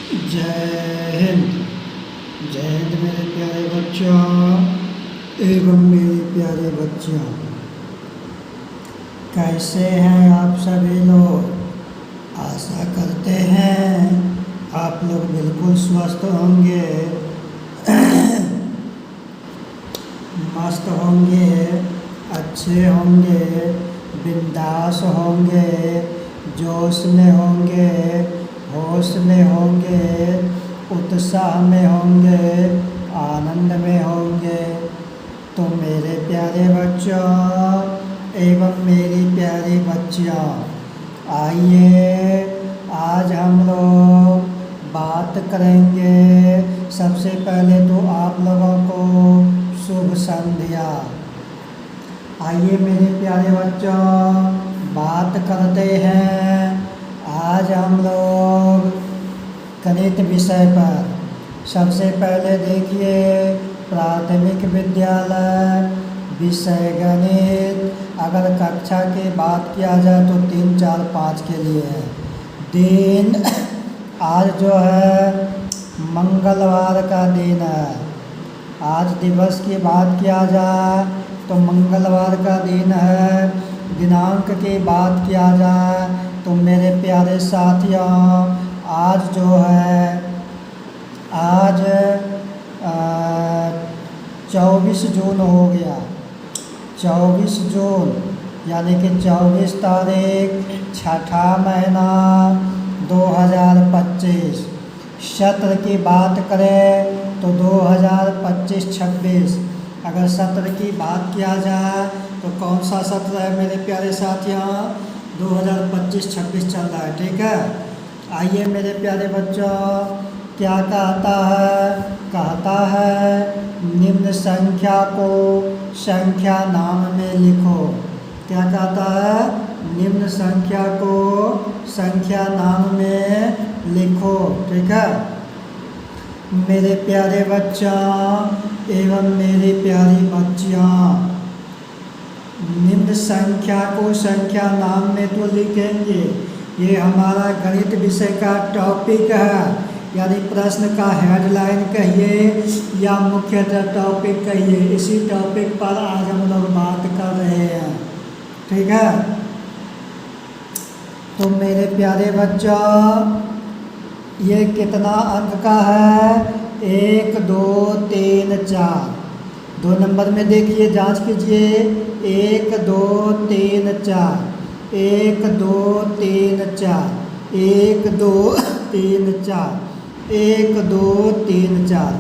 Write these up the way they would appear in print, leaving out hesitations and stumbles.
जय हिंद। जय हिंद मेरे प्यारे बच्चों एवं मेरी प्यारे बच्चियों। कैसे हैं आप सभी लोग? आशा करते हैं आप लोग बिल्कुल स्वस्थ होंगे, मस्त होंगे, अच्छे होंगे, बिंदास होंगे, जोश में होंगे, होश में होंगे, उत्साह में होंगे, आनंद में होंगे। तो मेरे प्यारे बच्चों एवं मेरी प्यारी बच्चियों, आइए आज हम लोग बात करेंगे। सबसे पहले तो आप लोगों को शुभ संध्या। आइए मेरे प्यारे बच्चों बात करते हैं आज हम लोग गणित विषय पर। सबसे पहले देखिए प्राथमिक विद्यालय विषय गणित। अगर कक्षा की बात किया जाए तो 3, 4, 5 के लिए है। दिन आज जो है मंगलवार का दिन है। आज दिवस की बात किया जाए तो मंगलवार का दिन है। दिनांक की बात किया जाए तो मेरे प्यारे साथियों आज जो है आज 24 जून हो गया। 24 जून यानी कि 24 तारीख, छठा महीना 2025। सत्र की बात करें तो 2025-26। अगर सत्र की बात किया जाए तो कौन सा सत्र है मेरे प्यारे साथियों? 2025-26 चल रहा है, ठीक है। आइए मेरे प्यारे बच्चों क्या कहता है? कहता है निम्न संख्या को संख्या नाम में लिखो। क्या कहता है? निम्न संख्या को संख्या नाम में लिखो, ठीक है। मेरे प्यारे बच्चों एवं मेरी प्यारी बच्चियाँ, निम्न संख्या को संख्या नाम में तो लिखेंगे। ये हमारा गणित विषय का टॉपिक है, यानी प्रश्न का हेडलाइन कहिए या मुख्यतः टॉपिक कहिए। इसी टॉपिक पर आज हम लोग बात कर रहे हैं, ठीक है। तो मेरे प्यारे बच्चों ये कितना अंक का है? 1, 2, 3, 4। 2 नंबर में देखिए, जांच कीजिए। 1, 2, 3, 4। 1, 2, 3, 4। 1, 2, 3, 4। 1, 2, 3, 4।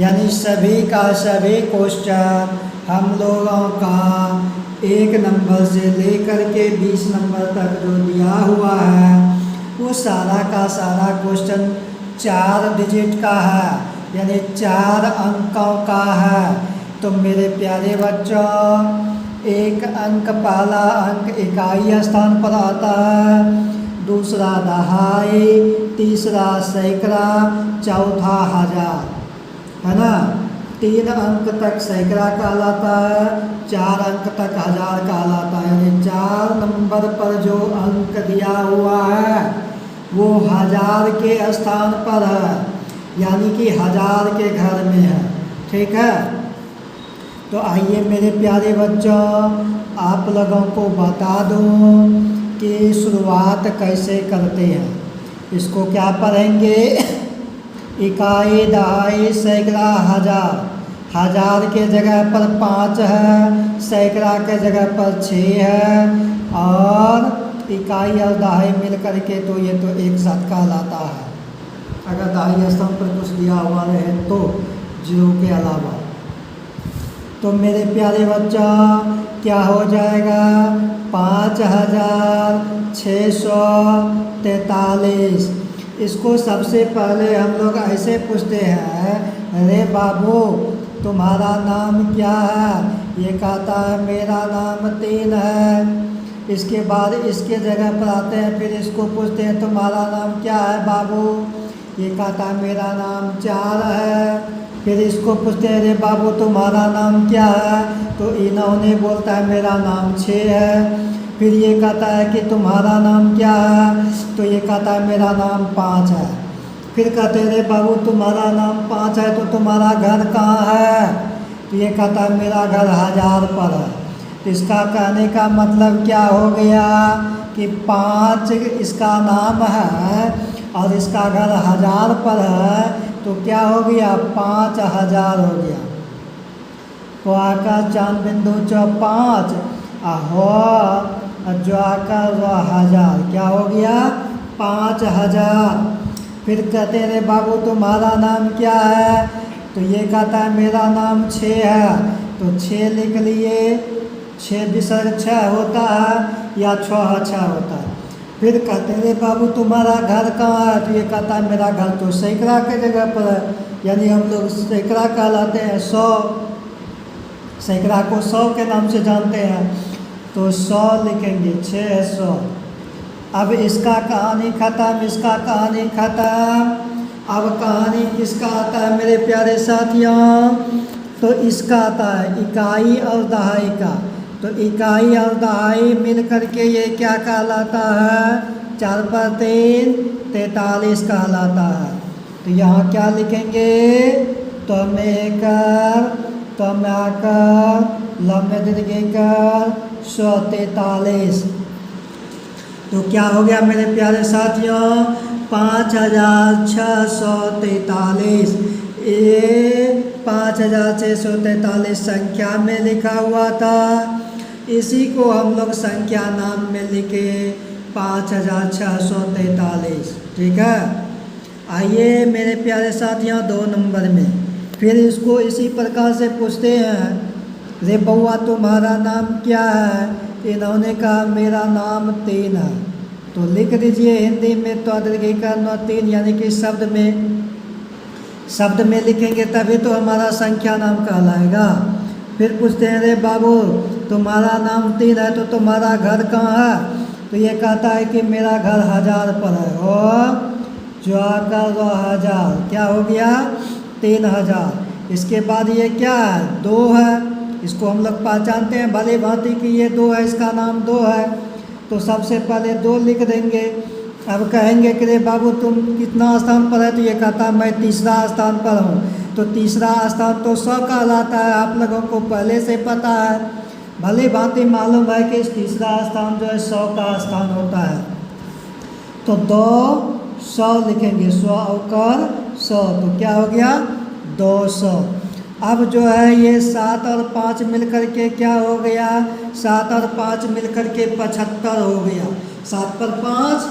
यानी सभी का सभी क्वेश्चन हम लोगों का 1 नंबर से लेकर के 20 नंबर तक जो दिया हुआ है वो सारा का सारा क्वेश्चन 4 डिजिट का है, यानी 4 अंकों का है। तो मेरे प्यारे बच्चों एक अंक, पहला अंक इकाई स्थान पर आता है, दूसरा दहाई, तीसरा सैकड़ा, चौथा हजार, है ना। 3 अंक तक सैकड़ा कहलाता है, 4 अंक तक हजार कहलाता है। यानी 4 नंबर पर जो अंक दिया हुआ है वो हजार के स्थान पर है, यानी कि हजार के घर में है, ठीक है। तो आइए मेरे प्यारे बच्चों आप लोगों को बता दूं कि शुरुआत कैसे करते हैं। इसको क्या पढ़ेंगे? इकाई, दहाई, सैकड़ा, हजार। हजार के जगह पर 5 है, सैकड़ा के जगह पर 6 है, और इकाई और दहाई मिल करके तो ये तो एक साथ कहलाता है। अगर दहाई स्थान पर कुछ दिया हुआ रहे तो 0 के अलावा। तो मेरे प्यारे बच्चा क्या हो जाएगा? 5643। इसको सबसे पहले हम लोग ऐसे पूछते हैं, अरे बाबू तुम्हारा नाम क्या है? ये कहता है मेरा नाम 3 है। इसके बाद इसके जगह पर आते हैं, फिर इसको पूछते हैं तुम्हारा नाम क्या है बाबू? ये कहता है मेरा नाम 4 है। फिर इसको पूछते हैं अरे बाबू तुम्हारा नाम क्या है? तो इन्होंने बोलता है मेरा नाम 6 है। फिर ये कहता है कि तुम्हारा नाम क्या है? तो ये कहता है मेरा नाम 5 है। फिर कहते हैं रे बाबू तुम्हारा नाम 5 है तो तुम्हारा घर कहाँ है? तो ये कहता है मेरा घर 1000 पर है। तो इसका कहने का मतलब क्या हो गया कि 5 इसका नाम है और इसका घर 1000 पर है, तो क्या हो गया 5000 हो गया। तो आकर चांद बिंदु 5 हो जो आकर 1000 क्या हो गया 5000। फिर कहते हैं रे बाबू तुम्हारा नाम क्या है? तो ये कहता है मेरा नाम 6 है। तो 6 लिख लिए, 6 विसर्ग 6 होता है या 6 6 होता है। फिर कहते हैं रे बाबू तुम्हारा घर कहाँ है? तो ये कहता है मेरा घर तो सैकड़ा के जगह पर है, यानी हम लोग सैकड़ा कहलाते हैं 100, सैकड़ा को 100 के नाम से जानते हैं। तो 100 लिखेंगे, 600। अब इसका कहानी ख़त्म, इसका कहानी ख़त्म। अब कहानी किसका आता है मेरे प्यारे साथियों? तो इसका आता है इकाई और दहाई का। तो इकाई और दहाई मिल करके ये क्या कहलाता है? 4 पर 3 43 कहलाता है। तो यहाँ क्या लिखेंगे? तुम एकर, तुम आकर, लम्बे दीर्घ कर 143। तो क्या हो गया मेरे प्यारे साथियों? 5643। ये 5643 संख्या में लिखा हुआ था, इसी को हम लोग संख्या नाम में लिखे 5643। ठीक है। आइए मेरे प्यारे साथियों 2 नंबर में फिर इसको इसी प्रकार से पूछते हैं, रे बउआ तुम्हारा नाम क्या है? इन्होंने कहा मेरा नाम 3 है। तो लिख दीजिए हिंदी में तो 3 यानी कि शब्द में लिखेंगे तभी तो हमारा संख्या नाम कहलाएगा। फिर पूछते हैं रे बाबू तुम्हारा नाम 3 है तो तुम्हारा घर कहाँ है? तो ये कहता है कि मेरा घर 1000 पर है। और जो आकर 1000 क्या हो गया 3000। इसके बाद ये क्या है 2 है, इसको हम लोग पहचानते हैं भली भांति कि ये 2 है, इसका नाम 2 है। तो सबसे पहले 2 लिख देंगे। अब कहेंगे कि रे बाबू तुम कितना स्थान पर है? तो ये कहता है मैं 3रा स्थान पर हूँ। तो 3रा स्थान तो 100 कहलाता है, आप लोगों को पहले से पता है, भली भांति मालूम है कि 3रा स्थान जो है 100 का स्थान होता है। तो 200 लिखेंगे, 100 और 100 तो क्या हो गया 200। अब जो है ये 7 और 5 मिलकर के क्या हो गया 7 और 5 मिलकर के 75 हो गया। 7 पर 5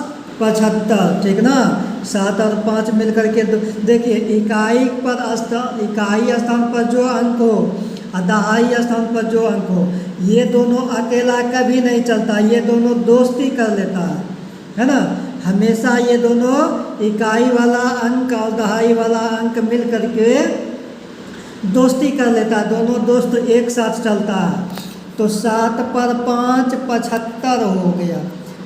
75, ठीक ना। 7 और 5 मिलकर के देखिए इकाई स्थान पर जो अंक हो और दहाई स्थान पर जो अंक हो, ये दोनों अकेला कभी नहीं चलता, ये दोनों दोस्ती कर लेता है ना। हमेशा ये दोनों इकाई वाला अंक और दहाई वाला अंक मिल करके दोस्ती कर लेता है, दोनों दोस्त एक साथ चलता है। तो 7 पर 5 75 हो गया,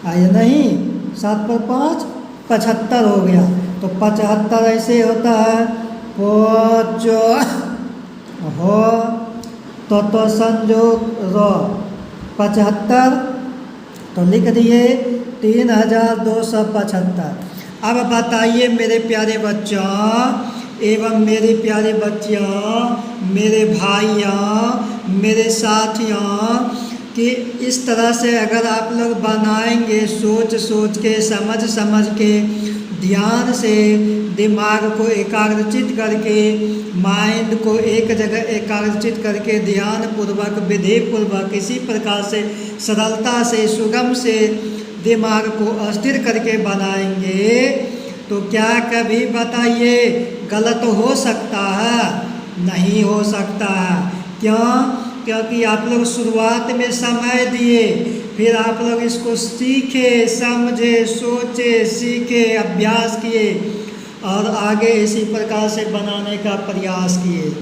आया नहीं 7 पर 5 75 हो गया। तो 75 ऐसे होता है पोचो हो तो संजोग रो 75 तो लिख दिए 3275। अब बताइए मेरे प्यारे बच्चों एवं मेरी प्यारी बच्चियों, मेरे भाइयों, मेरे साथियों कि इस तरह से अगर आप लोग बनाएंगे सोच के समझ के ध्यान से दिमाग को एकाग्रचित करके माइंड को एक जगह एकाग्रचित करके ध्यान पूर्वक विधि पूर्वक इसी प्रकार से सरलता से सुगम से दिमाग को अस्थिर करके बनाएंगे तो क्या कभी बताइए गलत हो सकता है? नहीं हो सकता है। क्यों? क्योंकि आप लोग शुरुआत में समय दिए, फिर आप लोग इसको सीखे, समझे, सोचे, सीखे, अभ्यास किए और आगे इसी प्रकार से बनाने का प्रयास किए।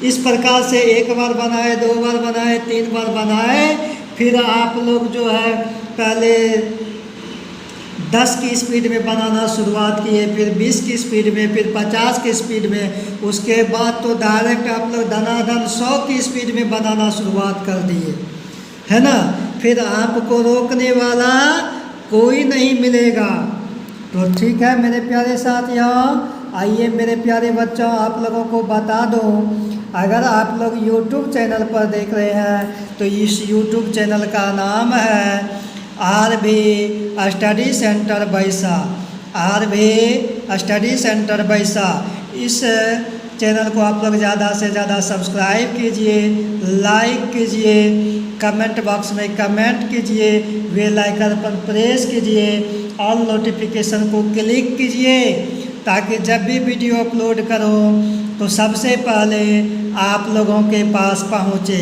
इस प्रकार से 1 बार बनाए, 2 बार बनाए, 3 बार बनाए, फिर आप लोग जो है पहले 10 की स्पीड में बनाना शुरुआत किए, फिर 20 की स्पीड में, फिर 50 की स्पीड में, उसके बाद तो डायरेक्ट आप लोग धनाधन 100 की स्पीड में बनाना शुरुआत कर दिए, है ना। फिर आपको रोकने वाला कोई नहीं मिलेगा, तो ठीक है मेरे प्यारे साथियों, आइए मेरे प्यारे बच्चों आप लोगों को बता दूं, अगर आप लोग YouTube चैनल पर देख रहे हैं तो इस YouTube चैनल का नाम है RV स्टडी सेंटर बैसा। RV स्टडी सेंटर बैसा। इस चैनल को आप लोग ज़्यादा से ज़्यादा सब्सक्राइब कीजिए, लाइक कीजिए, कमेंट बॉक्स में कमेंट कीजिए, बेल आइकन पर प्रेस कीजिए, ऑल नोटिफिकेशन को क्लिक कीजिए, ताकि जब भी वीडियो अपलोड करो तो सबसे पहले आप लोगों के पास पहुँचे।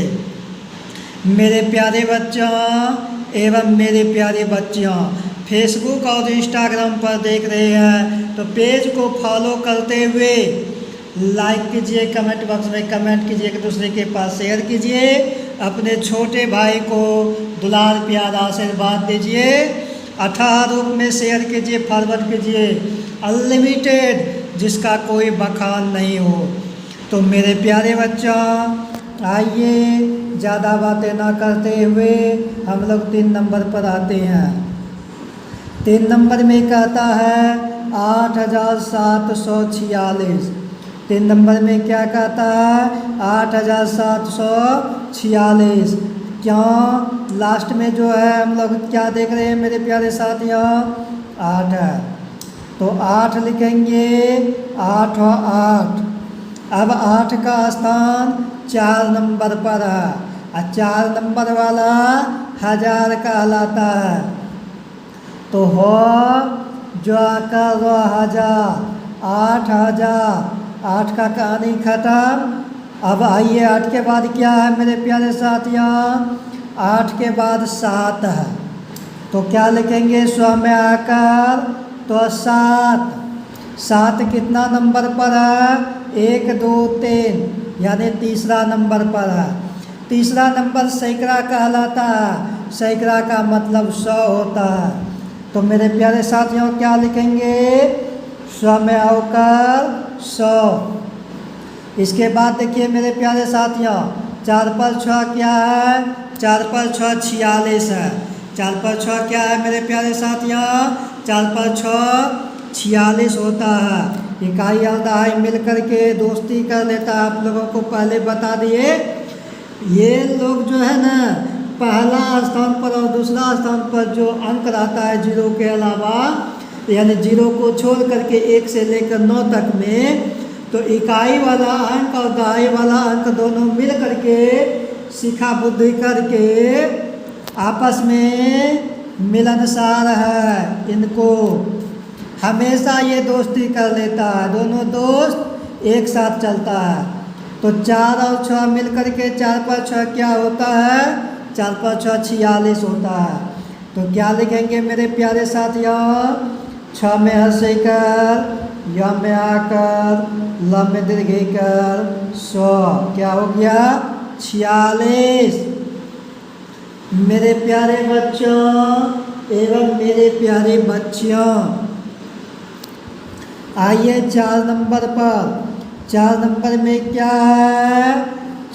मेरे प्यारे बच्चों एवं मेरे प्यारे बच्चियों, फेसबुक और इंस्टाग्राम पर देख रहे हैं तो पेज को फॉलो करते हुए लाइक कीजिए, कमेंट बॉक्स में कमेंट कीजिए, एक दूसरे के पास शेयर कीजिए, अपने छोटे भाई को दुलार प्यार आशीर्वाद दीजिए, अथाह रूप में शेयर कीजिए, फॉरवर्ड कीजिए, अनलिमिटेड, जिसका कोई बखान नहीं हो। तो मेरे प्यारे बच्चों आइए ज़्यादा बातें ना करते हुए हम लोग 3 नंबर पर आते हैं। 3 नंबर में कहता है 8746। 3 नंबर में क्या कहता है 8746। क्यों लास्ट में जो है हम लोग क्या देख रहे हैं मेरे प्यारे साथियों 8 है, तो 8 लिखेंगे, 8 और 8। अब 8 का स्थान 4 नंबर पर है और 4 नंबर वाला 1000 कहलाता है, तो हो जो आकर 1000, 8000, 8 का कहानी खत्म। अब आइए 8 के बाद क्या है मेरे प्यारे साथियों, 8 के बाद 7 है, तो क्या लिखेंगे स्व में आकर, तो 7। 7 कितना नंबर पर है 1 2 3, यानी तीसरा नंबर पर है। तीसरा नंबर सैकड़ा कहलाता है, सैकड़ा का मतलब 100 होता है, तो मेरे प्यारे साथियों क्या लिखेंगे स्व में आकर 100। इसके बाद देखिए मेरे प्यारे साथियों 4 पर 6 क्या है, 4 पर 6 46 है। 4 पर 6 क्या है मेरे प्यारे साथियों, 4 पर 6 46 होता है। इकाई और दहाई मिल कर के दोस्ती कर लेता है, आप लोगों को पहले बता दिए। ये लोग जो है ना पहला स्थान पर और दूसरा स्थान पर जो अंक रहता है 0 के अलावा, यानी 0 को छोड़ करके 1 से लेकर 9 तक में, तो इकाई वाला अंक और दहाई वाला अंक दोनों मिल करके शिखा बुद्धि करके आपस में मिलनसार है, इनको हमेशा ये दोस्ती कर लेता है, दोनों दोस्त एक साथ चलता है। तो 4 और 6 मिल करके 4 पर 6 क्या होता है, 4 पर 6 46 होता है। तो क्या लिखेंगे मेरे प्यारे साथियों, 6 में हंसे कर, य में आकर, ल में दीर्घ कर, 100 क्या हो गया 46। मेरे प्यारे बच्चों एवं मेरे प्यारे बच्चियों, आइए 4 नंबर पर। 4 नंबर में क्या है,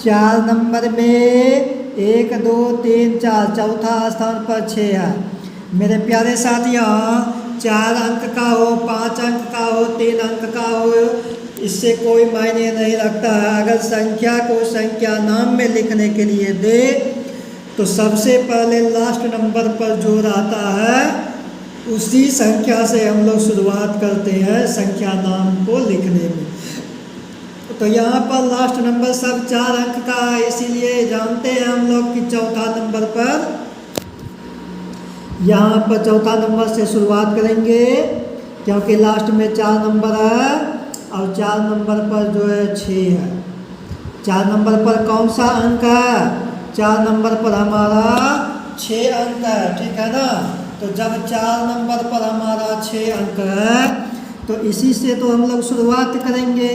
4 नंबर में 1 2 3 4, चौथा स्थान पर 6 है। मेरे प्यारे साथियों 4 अंक का हो, 5 अंक का हो, 3 अंक का हो, इससे कोई मायने नहीं रखता है। अगर संख्या को संख्या नाम में लिखने के लिए दे तो सबसे पहले लास्ट नंबर पर जो रहता है उसी संख्या से हम लोग शुरुआत करते हैं संख्या नाम को लिखने में। तो यहाँ पर लास्ट नंबर सब 4 अंक का है, इसीलिए जानते हैं हम लोग कि चौथा नंबर पर, यहाँ पर चौथा नंबर से शुरुआत करेंगे क्योंकि लास्ट में 4 नंबर है और 4 नंबर पर जो है 6 है। 4 नंबर पर कौन सा अंक है, 4 नंबर पर हमारा 6 अंक है, ठीक है ना। तो जब 4 नंबर पर हमारा 6 अंक है तो इसी से तो हम लोग शुरुआत करेंगे,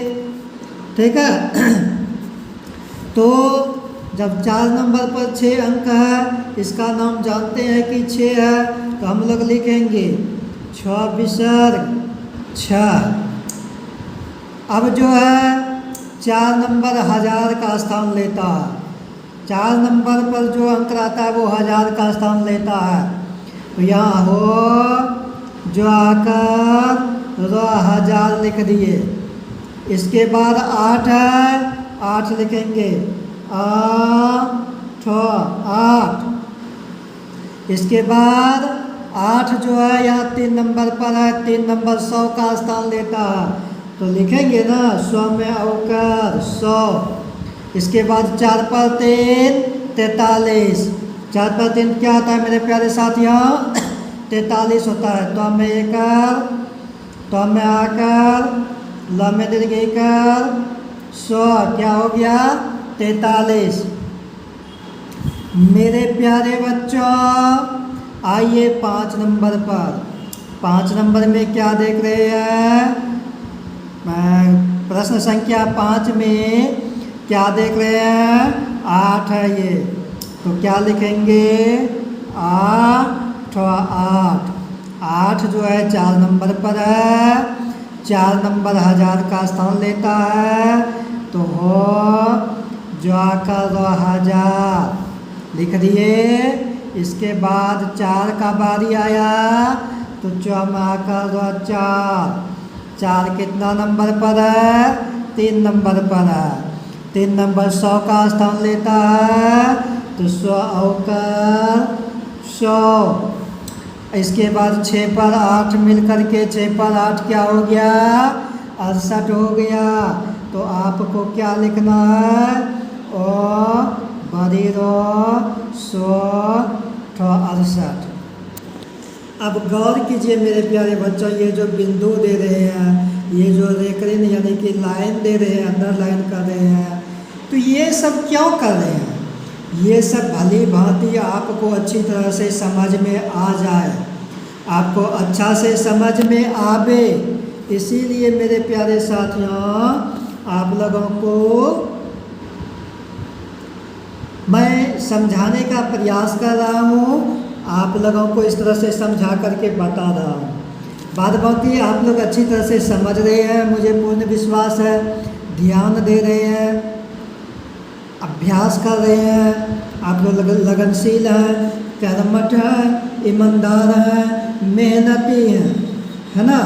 ठीक है। तो जब 4 नंबर पर 6 अंक है, इसका नाम जानते हैं कि 6 है, तो हम लोग लिखेंगे 6 विसर्ग 6। अब जो है 4 नंबर 1000 का स्थान लेता है, 4 नंबर पर जो अंक रहता है वो 1000 का स्थान लेता है। तो यहाँ हो जो आकर हजार लिख दिए। इसके बाद 8 है, 8 लिखेंगे 8। इसके बाद 8 जो है यहाँ 3 नंबर पर है, 3 नंबर 100 का स्थान लेता है, तो लिखेंगे ना 100 में अवकर 100। इसके बाद 4 पर 3 43, 4 पर 3 क्या होता है मेरे प्यारे साथियों? 43 होता है। तो हमें एकर, तो हमें आकर, ल में दीर्घ कर 100 क्या हो गया? 43। मेरे प्यारे बच्चों आइए 5 नंबर पर। 5 नंबर में क्या देख रहे हैं? प्रश्न संख्या 5 में क्या देख रहे हैं? 8 है ये, तो क्या लिखेंगे? 8 जो है 4 नंबर पर है, 4 नंबर हजार का स्थान लेता है, तो हो जो आकर 1000 लिख दिए। इसके बाद 4 का बारी आया, तो चौमाका 4 कितना नंबर पर है? 3 नंबर पर है। 3 नंबर 100 का स्थान लेता है, तो 100 अवकर 100। इसके बाद 6 पर 8 मिल करके 6 पर 8 क्या हो गया? 68 हो गया। तो आपको क्या लिखना है? ओ बड़ी 168। अब गौर कीजिए मेरे प्यारे बच्चों, ये जो बिंदु दे रहे हैं, ये जो रेखरेन यानी कि लाइन दे रहे हैं, अंडरलाइन कर रहे हैं, तो ये सब क्यों कर रहे हैं? ये सब भली भांति आपको अच्छी तरह से समझ में आ जाए, आपको अच्छा से समझ में आवे, इसीलिए मेरे प्यारे साथियों आप लोगों को मैं समझाने का प्रयास कर रहा हूँ, आप लोगों को इस तरह से समझा करके बता रहा हूँ। बाद बाकी आप लोग अच्छी तरह से समझ रहे हैं, मुझे पूर्ण विश्वास है, ध्यान दे रहे हैं, अभ्यास कर रहे हैं, आप लोग लगनशील हैं, कर्मठ हैं, ईमानदार हैं, मेहनती हैं, है ना।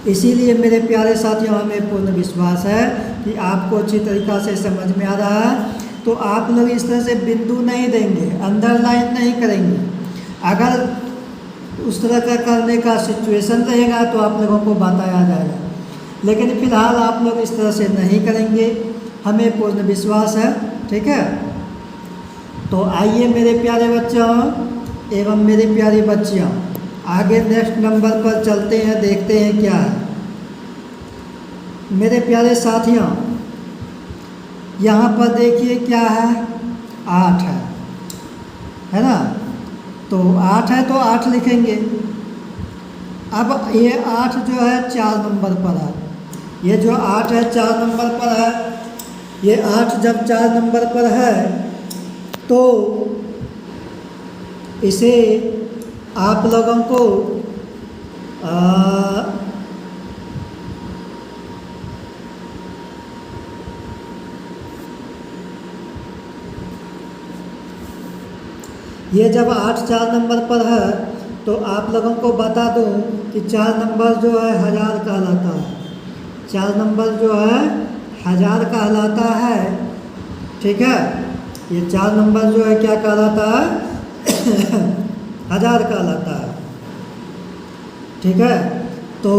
इसीलिए मेरे प्यारे साथियों हमें पूर्ण विश्वास है कि आपको अच्छी तरीक़ा से समझ में आ रहा है। तो आप लोग इस तरह से बिंदु नहीं देंगे, अंडरलाइन नहीं करेंगे। अगर उस तरह का करने का सिचुएशन रहेगा तो आप लोगों को बताया जाएगा, लेकिन फ़िलहाल आप लोग इस तरह से नहीं करेंगे, हमें पूर्ण विश्वास है। ठीक है, तो आइए मेरे प्यारे बच्चों एवं मेरी प्यारी बच्चियों, आगे नेक्स्ट नंबर पर चलते हैं, देखते हैं क्या है। मेरे प्यारे साथियों यहाँ पर देखिए क्या है? 8 है ना। तो 8 है तो 8 लिखेंगे। अब ये 8 जो है 4 नंबर पर है, ये जो 8 है 4 नंबर पर है। ये 8 जब 4 नंबर पर है तो इसे आप लोगों को ये जब 8 4 नंबर पर है तो आप लोगों को बता दूं कि 4 नंबर जो है 1000 कहलाता है। 4 नंबर जो है 1000 कहलाता है। ठीक है, ये 4 नंबर जो है क्या कहलाता है? 1000 कहलाता है। ठीक है, तो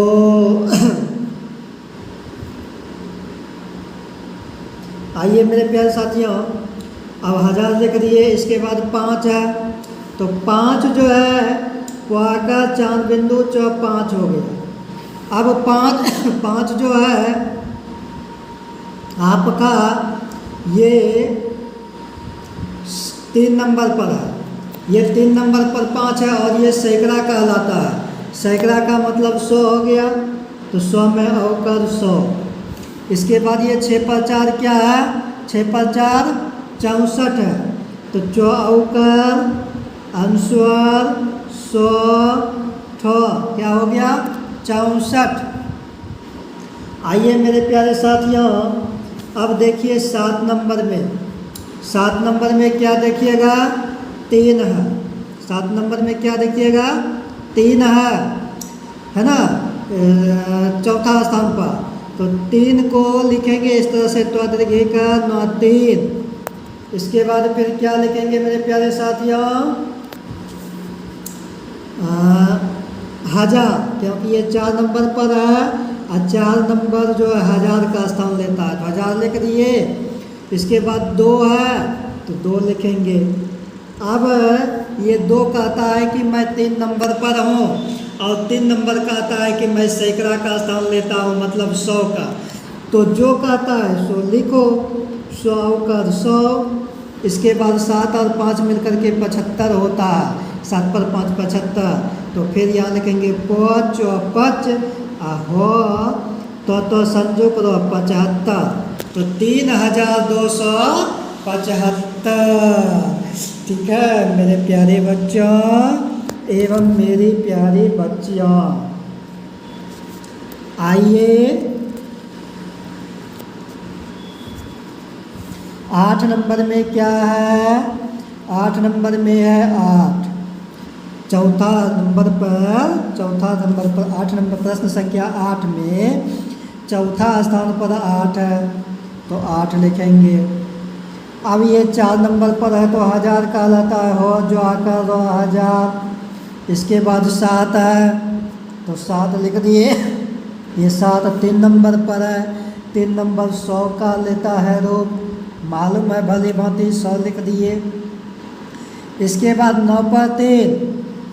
आइए मेरे प्यारे साथियों, अब 1000 लिख दिए। इसके बाद 5 है, तो 5 जो है वो आकर चांद बिंदु 5 हो गया। अब 5 जो है आपका ये 3 नंबर पर है, ये 3 नंबर पर 5 है और ये सैकड़ा कहलाता है। सैकड़ा का मतलब 100 हो गया, तो 100 में अवकर 100। इसके बाद ये 6 पर 4 क्या है? 6 पर 4 64 है, तो अवकर अनुस्वर 100 क्या हो गया? 64। आइए मेरे प्यारे साथियों अब देखिए 7 नंबर में। 7 नंबर में क्या देखिएगा? 3 है। 7 नंबर में क्या देखिएगा 3 है ना, चौथा स्थान पर। तो 3 को लिखेंगे इस तरह से, त्वदीर्घ न 3। इसके बाद फिर क्या लिखेंगे मेरे प्यारे साथियों, 1000, क्योंकि ये 4 नंबर पर है और 4 नंबर जो है 1000 का स्थान लेता है, तो 1000 लिख दिए। इसके बाद 2 है तो 2 लिखेंगे। अब ये 2 कहता है कि मैं 3 नंबर पर हूँ, और 3 नंबर कहता है कि मैं सैकड़ा का स्थान लेता हूँ, मतलब 100 का। तो जो कहता है 100 लिखो, 100 कर 100। इसके बाद 7 और 5 मिलकर के 75 होता है, 7 पर 5 75। तो फिर यहाँ लिखेंगे 5 और 5 हो तो संजो करो 75, तो 3275। ठीक है मेरे प्यारे बच्चों एवं मेरी प्यारी बच्चियों, आइए 8 नंबर में क्या है, 8 नंबर में है 8। चौथा नंबर पर 8 नंबर प्रश्न संख्या 8 में चौथा स्थान पर 8 है, तो 8 लिखेंगे। अब ये 4 नंबर पर है तो 1000 का रहता है, हो जो आकर 1000। इसके बाद 7 है तो 7 लिख दिए। ये 7 3 नंबर पर है, 3 नंबर 100 का लेता है रूप, मालूम है भली भांति, 100 लिख दिए। इसके बाद 9 पर 3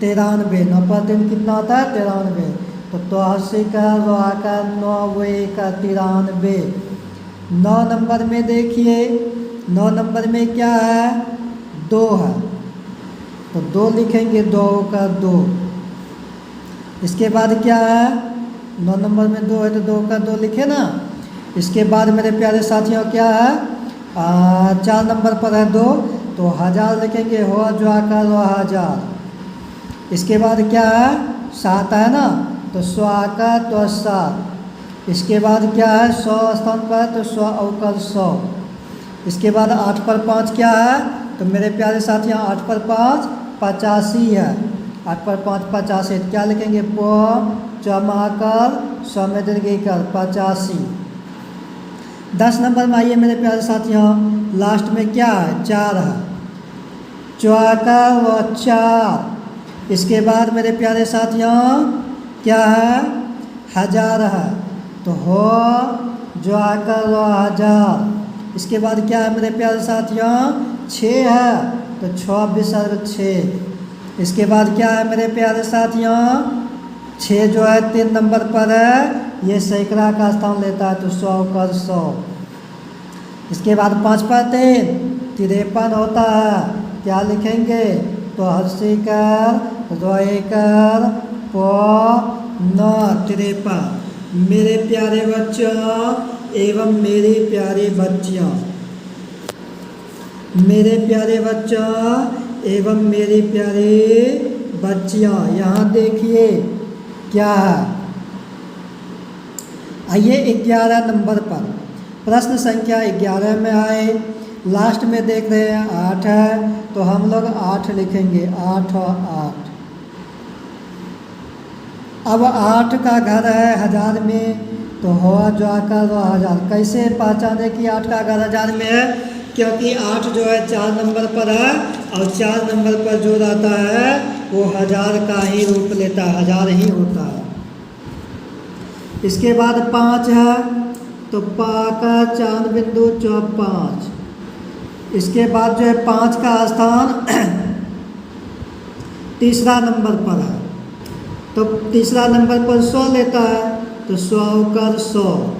93, 9 पर 3 कितना होता है 93, तो 80 का 9 का 93। 9 नंबर में देखिए, 9 नंबर में क्या है 2 है, तो 2 लिखेंगे, 2 का 2। इसके बाद क्या है 9 नंबर में 2 है तो 2 का 2 लिखे ना। इसके बाद मेरे प्यारे साथियों क्या है 4 नंबर पर है 2, तो 1000 लिखेंगे, हो जो आकर 1000। इसके बाद क्या है 7 है ना, तो 100 आकर तो 7। इसके बाद क्या है 100 स्थान पर तो 100 अवकर 100। इसके बाद 8 पर 5 क्या है, तो मेरे प्यारे साथियों 8 पर 5 85 है, 8 पर 5 85। क्या लिखेंगे 5 कर 100 में दीर्घ कर 85। 10 नंबर में आइए मेरे प्यारे साथियों, लास्ट में क्या है 4 है, 4 व 4। इसके बाद मेरे प्यारे साथियों क्या है 1000 है, तो हो जो आकर 1000। इसके बाद क्या है मेरे प्यारे साथियों 6 है, तो 6 बिसर्ग 6। इसके बाद क्या है मेरे प्यारे साथियों 6 जो है 3 नंबर पर है, ये सैकड़ा का स्थान लेता है, तो 100 कर 100। इसके बाद 5 पर 3 53 होता है, क्या लिखेंगे तो 80 कर 2 कर 53। मेरे प्यारे बच्चों एवं मेरी प्यारी बच्चियों, मेरे प्यारे बच्चों एवं मेरी प्यारी बच्चियों, यहाँ देखिए क्या है। आइए 11 नंबर पर प्रश्न संख्या 11 में आए, लास्ट में देख रहे हैं 8 है, तो हम लोग 8 लिखेंगे, 8 और 8। अब 8 का घर है 1000 में, तो हो जो आकर 1000। कैसे पहचाने कि 8 का घर 1000 में है, क्योंकि 8 जो है 4 नंबर पर है, और 4 नंबर पर जो रहता है वो 1000 का ही रूप लेता है, 1000 ही होता है। इसके बाद 5 है, तो पाका 4 बिंदु 5। इसके बाद जो है 5 का स्थान तीसरा नंबर पर है, तो तीसरा नंबर पर 100 लेता है, तो 100 कर 100।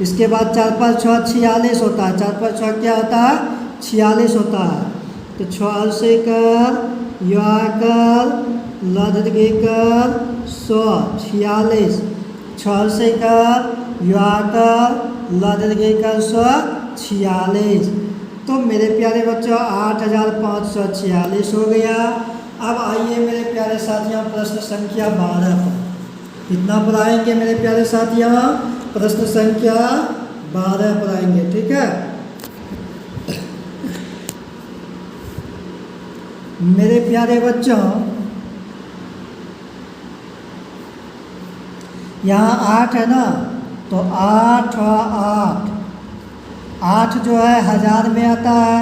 इसके बाद 4 पर 6 46 होता है, 4 पर 6 क्या होता है 46 होता है, तो 86 कर या कर लदग कर 100 46। 86 कर या कर लदग कर 100 46। तो मेरे प्यारे बच्चों 8546 हो गया। अब आइए मेरे प्यारे साथियों प्रश्न संख्या 12 पर, कितना पर आएंगे मेरे प्यारे साथियों, प्रश्न संख्या 12 पर आएंगे। ठीक है मेरे प्यारे बच्चों, यहाँ 8 है ना, तो 8 और 8, 8 जो है 1000 में आता है,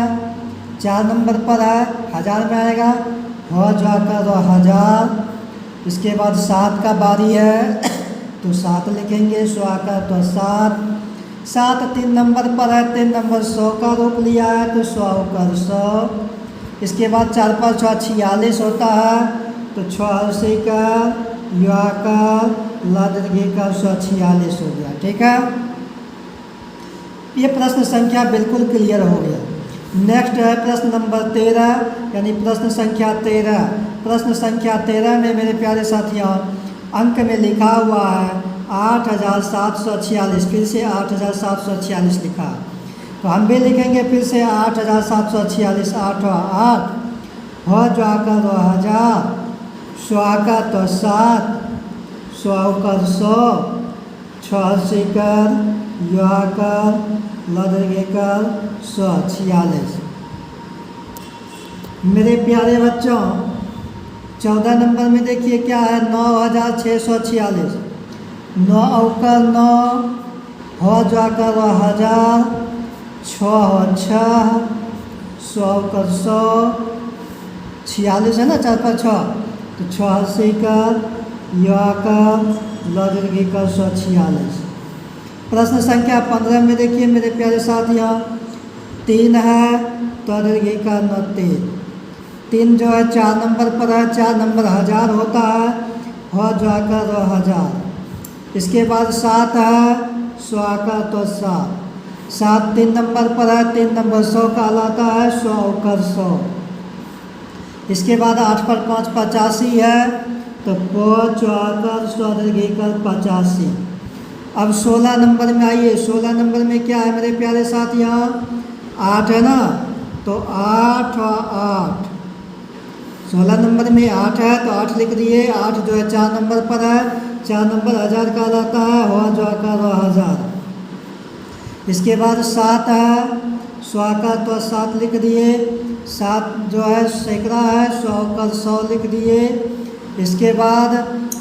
4 नंबर पर है, 1000 में आएगा, हो जाकर 1000। इसके बाद 7 का बारी है तो 7 लिखेंगे, 100 का तो 7, 7 3 नंबर पर है, 3 नंबर 100 का रूप लिया है तो 100 का 100। इसके बाद 4 पर 6 46 होता है, तो 86 का या का लादगी का 146 हो गया। ठीक है, ये प्रश्न संख्या बिल्कुल क्लियर हो गया। नेक्स्ट है प्रश्न नंबर 13, यानी प्रश्न संख्या 13। प्रश्न संख्या 13 में मेरे प्यारे साथियों अंक में लिखा हुआ है 8746, फिर से 8746 लिखा, तो हम भी लिखेंगे फिर से 8746, 8 और 8, हो जाकर 2000, 100 का तो 7, 100 कर 100, 86 कर या कर लदगे कर 146। मेरे प्यारे बच्चों 14 नंबर में देखिए क्या है, 9646, 9 अवकर 9, हो जाकर 1000, 6 हो 6, 100 कर 100, 46 है ना, 4 पर 6, तो 86 कर या कर लदगी कर 146। प्रश्न संख्या 15 में देखिए मेरे प्यारे साथियों 3 है तो लदगी का 3, 3 जो है 4 नंबर पर है, 4 नंबर 1000 होता है, हो जाकर 1000। इसके बाद 7 है, 100 का तो 7, 7 3 नंबर पर है, 3 नंबर 100 का लाता है, 100 कर 100। इसके बाद 8 पर 5 85 है, तो 5 कर 100 कर 85। अब 16 नंबर में आइए, 16 नंबर में क्या है मेरे प्यारे साथियों, 8 है ना, तो 8 और 8, 16 नंबर में 8 है तो 8 लिख दिए, 8 जो है 4 नंबर पर है, 4 नंबर 1000 का लाता है, हो जाकर 1000। इसके बाद 7 है, 100 का तो 7 लिख दिए, 7 जो है सैकड़ा है, 100 का 100 लिख दिए। इसके बाद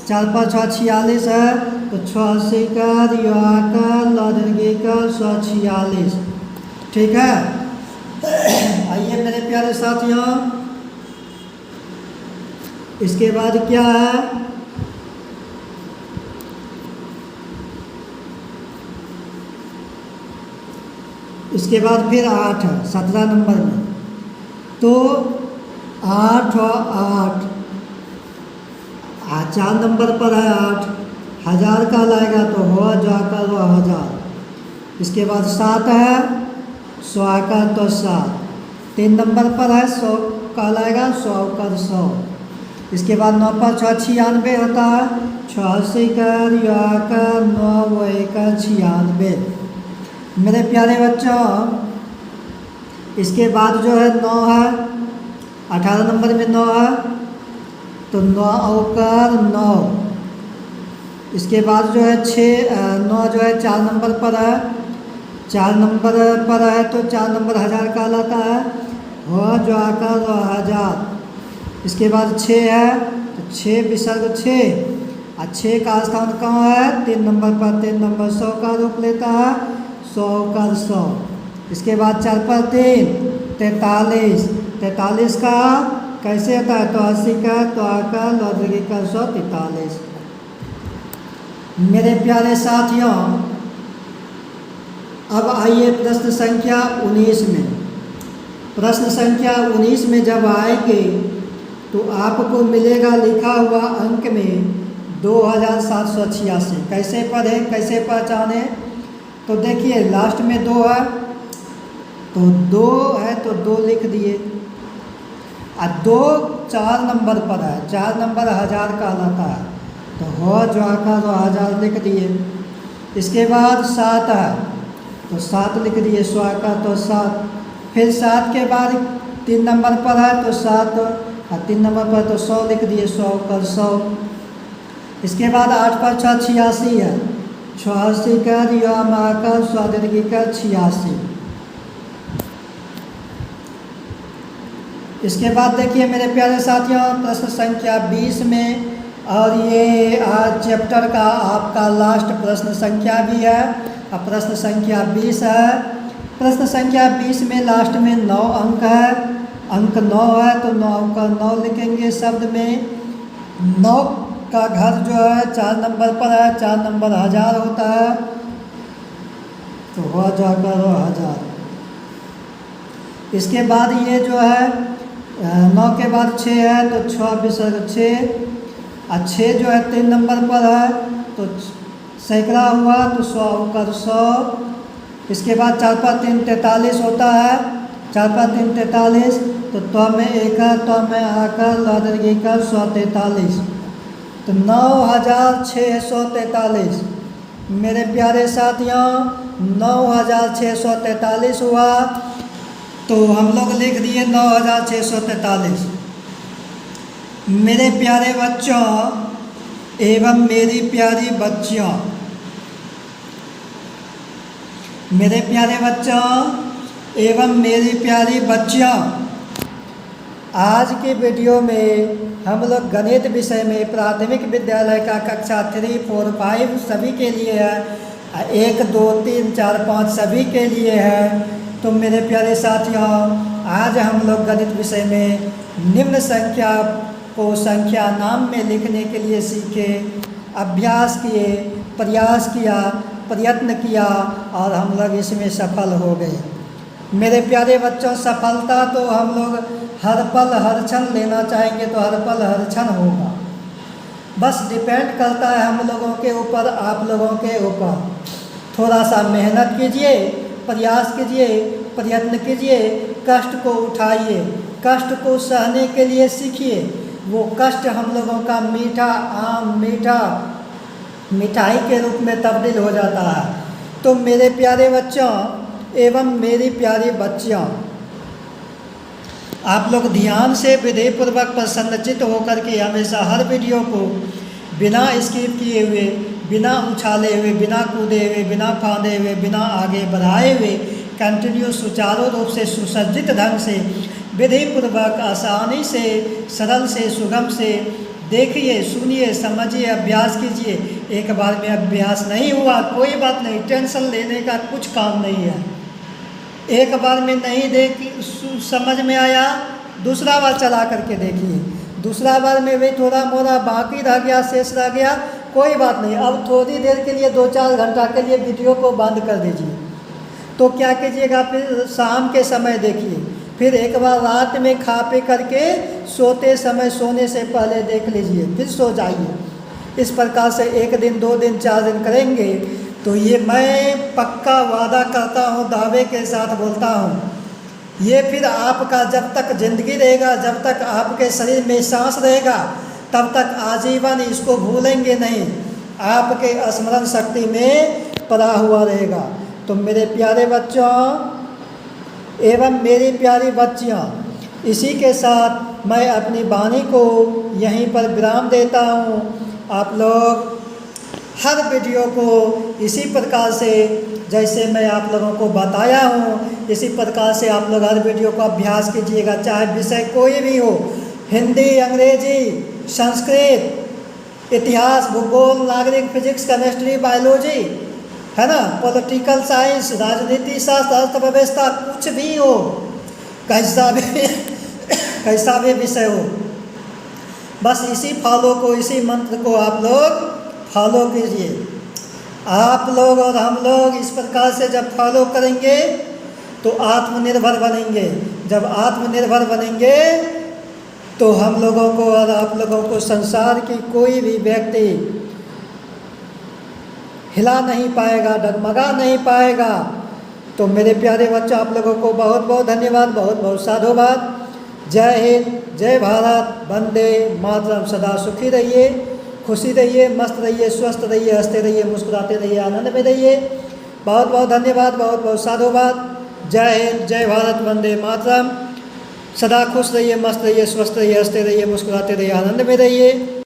4 पर 6 46 है, तो 86 का या का लदगी का 146। ठीक है, आइए मेरे प्यारे साथियों, इसके बाद क्या है, इसके बाद फिर 8 है 17 नंबर में, तो 8 और 8, 4 नंबर पर है 8, 1000 का लाएगा तो हो जाकर 1000। इसके बाद 7 है, 100 का तो 7, 3 नंबर पर है, 100 का लाएगा, 100 कर 100। इसके बाद 9 पर 6 96 होता है, 86 कर या का 9 का 96। मेरे प्यारे बच्चों इसके बाद जो है 9 है, 18 नंबर में 9 है, तो 9 अवकर 9। इसके बाद जो है 9 जो है 4 नंबर पर है, 4 नंबर पर है तो 4 नंबर 1000 का लाता है, हो जो आकर 1000। इसके बाद 6 है, तो 6 विसर्ग 6, और 6 का स्थान कहाँ है, 3 नंबर पर, 3 नंबर 100 का रूप लेता है, 100 कर 100। इसके बाद 4 पर 3 43, 43 का कैसे होता है, तो 80 का तो आकर लदगी का 143। मेरे प्यारे साथियों अब आइए प्रश्न संख्या 19 में। प्रश्न संख्या 19 में जब आएंगे तो आपको मिलेगा लिखा हुआ अंक में 2786। कैसे पढ़ें, कैसे पहचाने, तो देखिए लास्ट में 2 है, तो 2 है तो 2 लिख दिए, और 2 4 नंबर पर है, 4 नंबर 1000 का लाता है, तो हो जो आकर 1000 लिख दिए। इसके बाद 7 है, तो 7 लिख दिए, 100 का तो 7। फिर 7 के बाद 3 नंबर पर है तो 7, और 3 नंबर पर तो 100 लिख दिए, 100 कर 100। इसके बाद 8 पर 6 86 है, 86 कर या माकर 100 का 86। इसके बाद देखिए मेरे प्यारे साथियों, प्रश्न संख्या 20 में, और ये आज चैप्टर का आपका लास्ट प्रश्न संख्या भी है। अब प्रश्न संख्या 20 है। प्रश्न संख्या 20 में लास्ट में 9 अंक है, अंक 9 है, तो 9 का 9 लिखेंगे शब्द में। 9 का घर जो है 4 नंबर पर है, 4 नंबर 1000 होता है, तो हो जाकर 1000। इसके बाद ये जो है 9 के बाद 6 है, तो 6 विसर्ग 6, और 6 जो है 3 नंबर पर है, तो सैकड़ा हुआ, तो 100 कर 100। इसके बाद 4 पर 3 43 होता है, 4 पर 3 43, तो में 1 है, तो में आकर लादरगी कर 143, तो 9643। मेरे प्यारे साथियों 9643 हुआ, तो हम लोग लिख दिए 9643। मेरे प्यारे बच्चों एवं मेरी प्यारी बच्चियों, मेरे प्यारे बच्चों एवं मेरी प्यारी बच्चियों, आज की वीडियो में हम लोग गणित विषय में प्राथमिक विद्यालय का कक्षा 3, 4, 5 सभी के लिए है, 1, 2, 3, 4, 5 सभी के लिए है। तो मेरे प्यारे साथियों आज हम लोग गणित विषय में निम्न संख्या को संख्या नाम में लिखने के लिए सीखे, अभ्यास किए, प्रयास किया, प्रयत्न किया, और हम लोग इसमें सफल हो गए। मेरे प्यारे बच्चों सफलता तो हम लोग हर पल हर क्षण लेना चाहेंगे, तो हर पल हर क्षण होगा। बस डिपेंड करता है हम लोगों के ऊपर, आप लोगों के ऊपर। थोड़ा सा मेहनत कीजिए, प्रयास कीजिए, प्रयत्न कीजिए, कष्ट को उठाइए, कष्ट को सहने के लिए सीखिए। वो कष्ट हम लोगों का मीठा आम, मीठा मिठाई के रूप में तब्दील हो जाता है। तो मेरे प्यारे बच्चों एवं मेरी प्यारी बच्चियों, आप लोग ध्यान से विधेयपूर्वक प्रसन्नचित होकर के हमेशा हर वीडियो को बिना स्किप किए हुए, बिना उछाले हुए, बिना कूदे हुए, बिना फांदे हुए, बिना आगे बढ़ाए हुए कंटिन्यू सुचारू रूप से सुसज्जित ढंग से विधिपूर्वक आसानी से सरल से सुगम से देखिए, सुनिए, समझिए, अभ्यास कीजिए। एक बार में अभ्यास नहीं हुआ कोई बात नहीं, टेंशन लेने का कुछ काम नहीं है। एक बार में नहीं देख समझ में आया, दूसरा बार चला करके देखिए, दूसरा बार में भी थोड़ा मोड़ा बाकी रह गया, शेष रह गया, कोई बात नहीं। अब थोड़ी देर के लिए 2-4 घंटा के लिए वीडियो को बंद कर दीजिए। तो क्या कीजिएगा, फिर शाम के समय देखिए, फिर एक बार रात में खा पी करके सोते समय सोने से पहले देख लीजिए, फिर सो जाइए। इस प्रकार से 1 दिन 2 दिन 4 दिन करेंगे तो ये मैं पक्का वादा करता हूँ, दावे के साथ बोलता हूँ, ये फिर आपका जब तक ज़िंदगी रहेगा, जब तक आपके शरीर में सांस रहेगा, तब तक आजीवन इसको भूलेंगे नहीं, आपके स्मरण शक्ति में पड़ा हुआ रहेगा। तो मेरे प्यारे बच्चों एवं मेरी प्यारी बच्चियाँ, इसी के साथ मैं अपनी वाणी को यहीं पर विराम देता हूँ। आप लोग हर वीडियो को इसी प्रकार से जैसे मैं आप लोगों को बताया हूँ, इसी प्रकार से आप लोग हर वीडियो को अभ्यास कीजिएगा, चाहे विषय कोई भी हो, हिंदी, अंग्रेजी, संस्कृत, इतिहास, भूगोल, नागरिक, फिजिक्स, केमिस्ट्री, बायोलॉजी, है ना, पॉलिटिकल साइंस, राजनीति शास्त्र, अर्थव्यवस्था, कुछ भी हो, कैसा भी विषय हो, बस इसी फॉलो को, इसी मंत्र को आप लोग फॉलो कीजिए। आप लोग और हम लोग इस प्रकार से जब फॉलो करेंगे तो आत्मनिर्भर बनेंगे। जब आत्मनिर्भर बनेंगे तो हम लोगों को और आप लोगों को संसार की कोई भी व्यक्ति हिला नहीं पाएगा, डगमगा नहीं पाएगा। तो मेरे प्यारे बच्चों, आप लोगों को बहुत बहुत धन्यवाद, बहुत बहुत साधुवाद। जय हिंद, जय भारत, वंदे मातरम। सदा सुखी रहिए, खुशी रहिए, मस्त रहिए, स्वस्थ रहिए, हंसते रहिए, मुस्कुराते रहिए, आनंद में रहिए। बहुत बहुत धन्यवाद, बहुत बहुत साधुवाद। जय हिंद, जय भारत, वंदे मातरम। सदा खुश रहिए, मस्त रहिए, स्वस्थ रहिए, हंसते रहिए, मुस्कुराते रहिए, आनंद में रहिए।